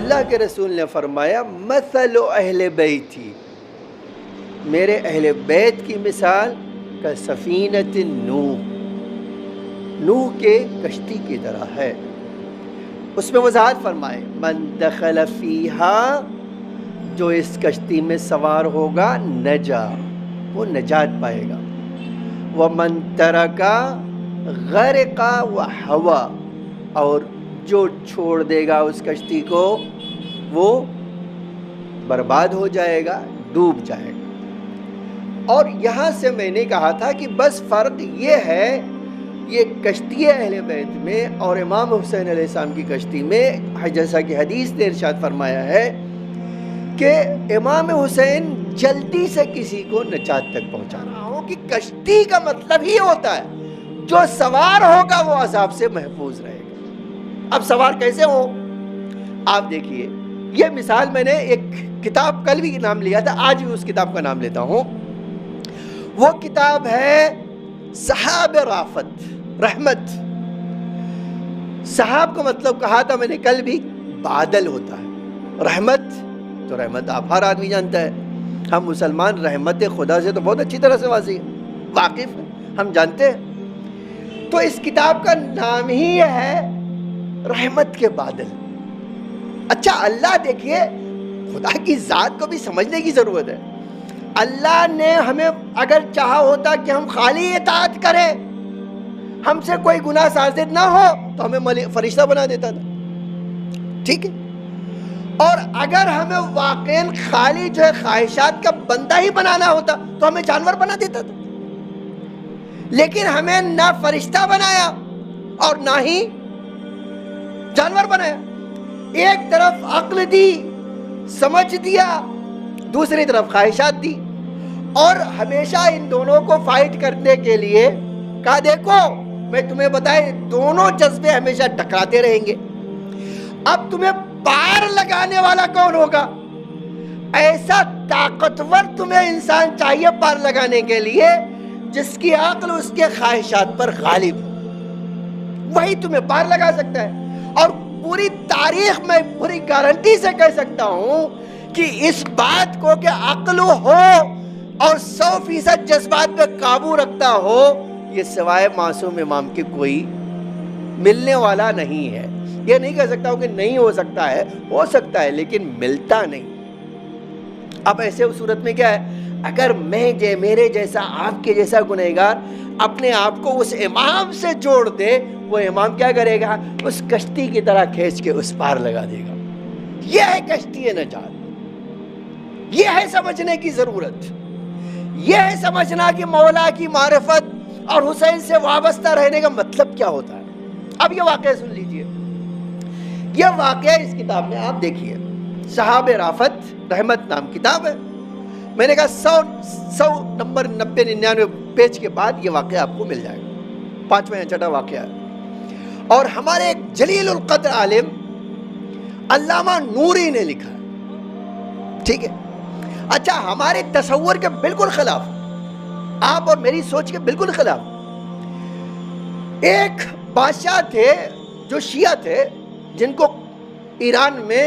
اللہ کے رسول نے فرمایا مثل اہل بیتی، میرے اہل بیت کی مثال کا سفینۃ نوح کے کشتی کی طرح ہے۔ اس میں وضاحت فرمائے من دخل فیہا، جو اس کشتی میں سوار ہوگا نجا، وہ نجات پائے گا، ومن ترکا غرقا وحوا، اور جو چھوڑ دے گا اس کشتی کو وہ برباد ہو جائے گا، ڈوب جائے گا۔ اور یہاں سے میں نے کہا تھا کہ بس فرق یہ ہے، یہ کشتی اہل بیت میں اور امام حسین علیہ السلام کی کشتی میں، جیسا کہ حدیث نے ارشاد فرمایا ہے کہ امام حسین جلدی سے کسی کو نجات تک پہنچا رہا ہوں، کہ کشتی کا مطلب ہی ہوتا ہے جو سوار ہوگا وہ عذاب سے محفوظ رہے گا۔ اب سوار کیسے ہو؟ آپ دیکھیے، یہ مثال میں نے ایک کتاب کل بھی نام لیا تھا، آج بھی اس کتاب کا نام لیتا ہوں۔ وہ کتاب ہے سحاب رافت، رحمت۔ سحاب کا مطلب کہا تھا میں نے کل بھی، بادل ہوتا ہے۔ رحمت تو رحمت آپ ہر آدمی جانتا ہے، ہم مسلمان رحمت خدا سے تو بہت اچھی طرح سے واقف ہیں، ہم جانتے ہیں۔ تو اس کتاب کا نام ہی ہے رحمت کے بادل۔ اچھا، اللہ دیکھیے، خدا کی ذات کو بھی سمجھنے کی ضرورت ہے۔ اللہ نے ہمیں اگر چاہا ہوتا کہ ہم خالی اطاعت کریں، ہم سے کوئی گناہ سازد نہ ہو، تو ہمیں فرشتہ بنا دیتا تھا، ٹھیک ہے؟ اور اگر ہمیں واقعاً خالی جو ہے خواہشات کا بندہ ہی بنانا ہوتا تو ہمیں جانور بنا دیتا تھا، لیکن ہمیں نہ فرشتہ بنایا اور نہ ہی جانور بنایا۔ ایک طرف عقل دی، سمجھ دیا، دوسری طرف خواہشات دی، اور ہمیشہ ان دونوں کو فائٹ کرنے کے لیے کہا دیکھو میں تمہیں بتائیں دونوں جذبے ہمیشہ ٹکراتے رہیں گے۔ اب تمہیں پار لگانے والا کون ہوگا؟ ایسا طاقتور تمہیں انسان چاہیے پار لگانے کے لیے جس کی عقل اس کے خواہشات پر غالب ہو، وہی تمہیں پار لگا سکتا ہے۔ اور پوری تاریخ میں پوری گارنٹی سے کہہ سکتا ہوں کہ اس بات کو کہ عقل ہو اور 100% جذبات پہ قابو رکھتا ہو، یہ سوائے معصوم امام کے کوئی ملنے والا نہیں ہے۔ یہ نہیں کہہ سکتا ہوں کہ نہیں ہو سکتا ہے، ہو سکتا ہے لیکن ملتا نہیں۔ اب ایسے صورت میں کیا ہے، اگر میرے جیسا آپ کے جیسا گنہگار اپنے آپ کو اس امام سے جوڑ دے، وہ امام کیا کرے گا؟ اس کشتی کی طرح کھینچ کے اس پار لگا دے گا۔ یہ ہے کشتی نجات، یہ ہے سمجھنے کی ضرورت، یہ ہے سمجھنا کہ مولا کی معرفت اور حسین سے وابستہ رہنے کا مطلب کیا ہوتا ہے۔ اب یہ واقعہ سن لیجئے، یہ واقعہ اس کتاب میں آپ دیکھیے، صحاب رافت رحمت نام کتاب ہے۔ میں نے کہا 100 نمبر 90-99 پیج کے بعد یہ واقعہ آپ کو مل جائے گا، 5واں یا 6واں واقعہ ہے۔ اور ہمارے ایک جلیل القدر عالم علامہ نوری نے لکھا ہے، ٹھیک ہے؟ اچھا، ہمارے تصور کے بالکل خلاف، آپ اور میری سوچ کے بالکل خلاف۔ ایک بادشاہ تھے جو شیعہ تھے، جن کو ایران میں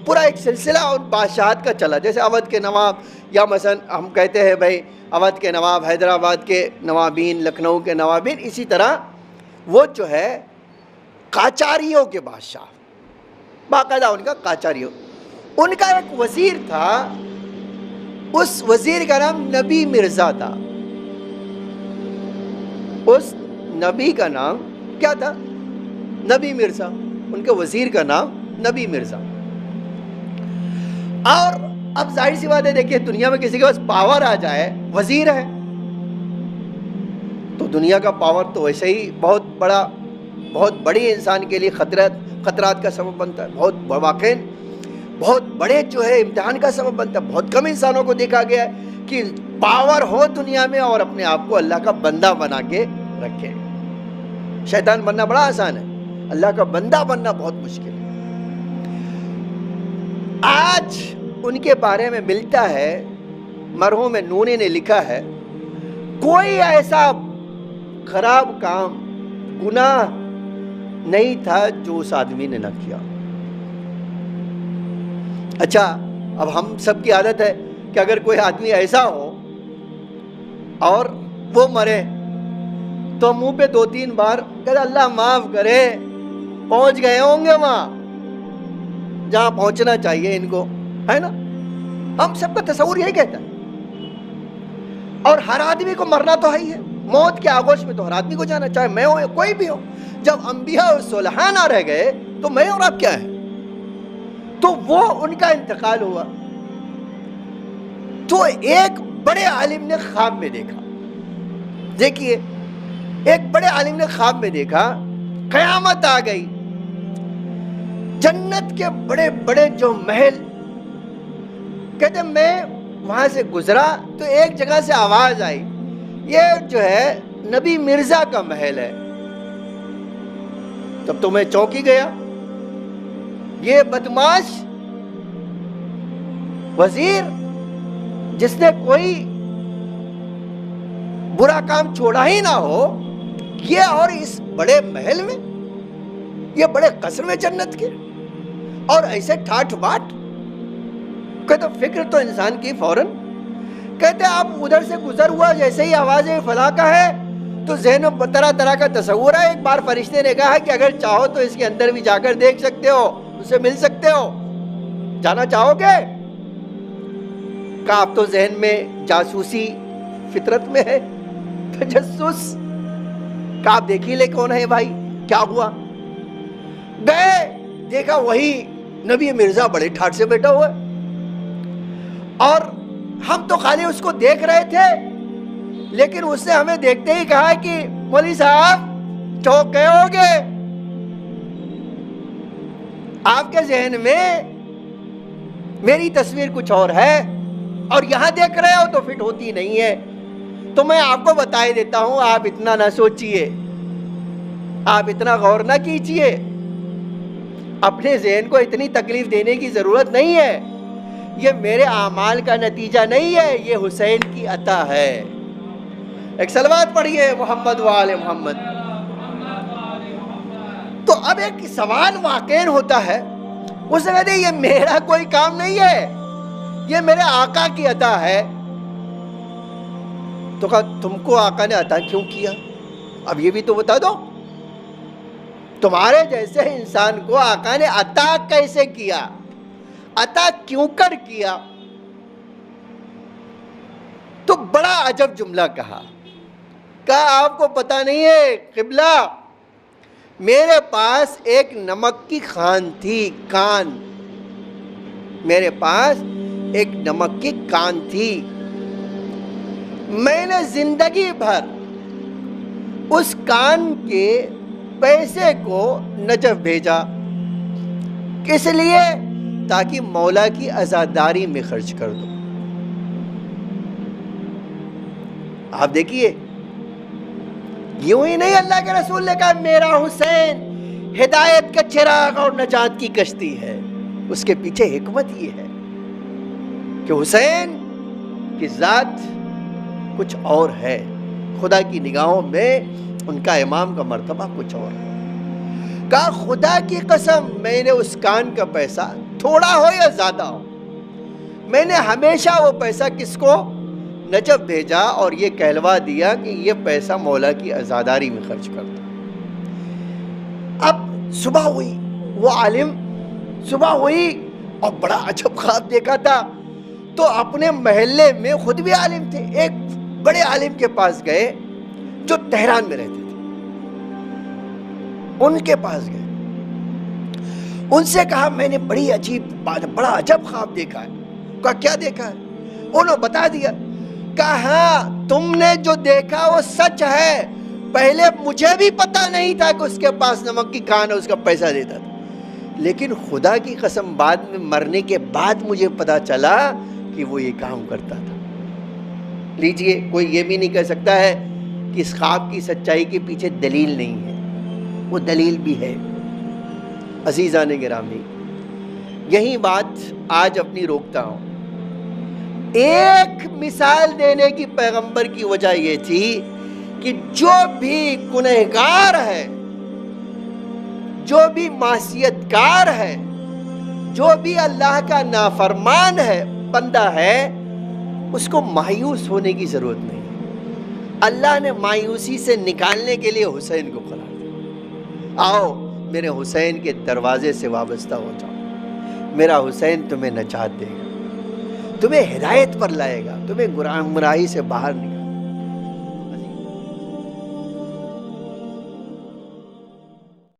پورا ایک سلسلہ اور بادشاہت کا چلا، جیسے اودھ کے نواب، یا مثلا ہم کہتے ہیں بھائی اودھ کے نواب، حیدرآباد کے نوابین، لکھنؤ کے نوابین، اسی طرح وہ جو ہے قاچاریوں کے بادشاہ، باقاعدہ ان کا قاچاریوں۔ ان کا ایک وزیر تھا، اس وزیر کا نام نبی مرزا تھا۔ اس نبی کا نام کیا تھا؟ نبی مرزا۔ ان کے وزیر کا نام نبی مرزا۔ اور اب ظاہر سی بات ہے، دیکھیے دنیا میں کسی کے پاس پاور آ جائے، وزیر ہے تو دنیا کا پاور تو ویسے ہی بہت بڑی انسان کے لیے خطرات کا سبب بنتا ہے، بہت بڑے جو ہے امتحان کا سبب بنتا ہے۔ بہت کم انسانوں کو دیکھا گیا ہے کہ پاور ہو دنیا میں اور اپنے آپ کو اللہ کا بندہ بنا کے رکھے۔ شیطان بننا بڑا آسان ہے، اللہ کا بندہ بننا بہت مشکل ہے۔ آج ان کے بارے میں ملتا ہے، مرحوم نونی نے لکھا ہے، کوئی ایسا خراب کام، گناہ نہیں تھا جو اس آدمی نے نہ کیا۔ اچھا اب ہم سب کی عادت ہے کہ اگر کوئی آدمی ایسا ہو اور وہ مرے تو منہ پہ 2-3 بار کہتے اللہ معاف کرے، پہنچ گئے ہوں گے وہاں جہاں پہنچنا چاہیے ان کو، ہے نا؟ ہم سب کا تصور یہی کہتا ہے. اور ہر آدمی کو مرنا تو ہے ہی ہے، موت کے آغوش میں تو ہر آدمی کو جانا، چاہے میں ہوں یا کوئی بھی ہو. جب انبیاء اور صالحان نہ رہ گئے تو میں اور آپ کیا ہے؟ تو وہ ان کا انتقال ہوا تو ایک بڑے عالم نے خواب میں دیکھا. دیکھیے ایک بڑے عالم نے خواب میں دیکھا قیامت آ گئی، جنت کے بڑے بڑے جو محل، کہتے میں وہاں سے گزرا تو ایک جگہ سے آواز آئی یہ جو ہے نبی مرزا کا محل ہے. تب تو میں چونکی گیا، یہ بدماش وزیر جس نے کوئی برا کام چھوڑا ہی نہ ہو، یہ اور اس بڑے محل میں، یہ بڑے قصر میں جنت کے، اور ایسے ٹھاٹ باٹ. کہتے فکر تو انسان کی فوراً، کہتے آپ ادھر سے گزر ہوا جیسے ہی آواز فلاں کا ہے تو ذہن میں طرح طرح کا تصور ہے. ایک بار فرشتے نے کہا کہ اگر چاہو تو اس کے اندر بھی جا کر دیکھ سکتے ہو، اسے مل سکتے ہو، جانا چاہو گے؟ کہا آپ تو ذہن میں جاسوسی فطرت میں ہے، تجسس. کہا آپ دیکھ ہی لے کون ہے بھائی، کیا ہوا؟ گئے دیکھا وہی نبی مرزا بڑے ٹھاٹ سے بیٹھا ہوا ہے، اور ہم تو خالی اس کو دیکھ رہے تھے، لیکن اس نے ہمیں دیکھتے ہی کہا کہ مولوی صاحب چوک گئے ہوگے، آپ کے ذہن میں میری تصویر کچھ اور ہے اور یہاں دیکھ رہے ہو تو فٹ ہوتی نہیں ہے. تو میں آپ کو بتا ہی دیتا ہوں، آپ اتنا نہ سوچئے، آپ اتنا غور نہ کیجئے، اپنے ذہن کو اتنی تکلیف دینے کی ضرورت نہیں ہے. یہ میرے اعمال کا نتیجہ نہیں ہے، یہ حسین کی عطا ہے. ایک صلوات پڑھیے محمد و آل محمد. تو اب ایک سوال واقع ہوتا ہے، اس نے کہتے یہ میرا کوئی کام نہیں ہے، یہ میرے آقا کی عطا ہے. تو کہا تم کو آقا نے عطا کیوں کیا؟ اب یہ بھی تو بتا دو، تمہارے جیسے انسان کو آقا نے عطا کیسے کیا، عطا کیوں کر کیا؟ تو بڑا عجب جملہ کہا آپ کو پتا نہیں ہے قبلہ، میرے پاس ایک نمک کی خان تھی، کان، میرے پاس ایک نمک کی کان تھی، میں نے زندگی بھر اس کان کے پیسے کو نجف بھیجا، کس لیے؟ تاکہ مولا کی عزاداری میں خرچ کر دو. آپ دیکھیے یوں ہی نہیں اللہ کے رسول نے کہا میرا حسین ہدایت کا چراغ اور نجات کی کشتی ہے. اس کے پیچھے حکمت یہ ہے کہ حسین کی ذات کچھ اور ہے، خدا کی نگاہوں میں ان کا امام کا مرتبہ کچھ اور ہے. کہا خدا کی قسم میں نے اس کان کا پیسہ تھوڑا ہو یا زیادہ ہو، میں نے ہمیشہ وہ پیسہ کس کو؟ نجف بھیجا، اور یہ کہلوا دیا کہ یہ پیسہ مولا کی عزاداری میں خرچ کر دو. اب صبح ہوئی، وہ عالم صبح ہوئی اور بڑا عجب خواب دیکھا تھا. تو اپنے محلے میں خود بھی عالم تھے، ایک بڑے عالم کے پاس گئے جو تہران میں رہتے تھے، ان کے پاس گئے، ان سے کہا میں نے بڑی عجیب بات، بڑا عجب خواب دیکھا ہے. کہا کیا دیکھا ہے؟ انہوں نے بتا دیا. کہا ہاں تم نے جو دیکھا وہ سچ ہے، پہلے مجھے بھی پتا نہیں تھا کہ اس کے پاس نمک کی کان ہے، اس کا پیسہ دیتا تھا، لیکن خدا کی قسم بعد میں مرنے کے بعد مجھے پتا چلا کہ وہ یہ کام کرتا تھا. لیجئے کوئی یہ بھی نہیں کہہ سکتا ہے کہ اس خواب کی سچائی کے پیچھے دلیل نہیں ہے، وہ دلیل بھی ہے. عزیزان گرامی، یہی بات آج اپنی روکتا ہوں. ایک مثال دینے کی پیغمبر کی وجہ یہ تھی کہ جو بھی گنہگار ہے، جو بھی معصیت کار ہے، جو بھی اللہ کا نافرمان ہے بندہ ہے اس کو مایوس ہونے کی ضرورت نہیں ہے. اللہ نے مایوسی سے نکالنے کے لیے حسین کو قرار دیا. آؤ میرے حسین کے دروازے سے وابستہ ہو جاؤ. میرا حسین تمہیں نجات دے گا, تمہیں ہدایت پر لائے گا, تمہیں گمراہی سے باہر نکالے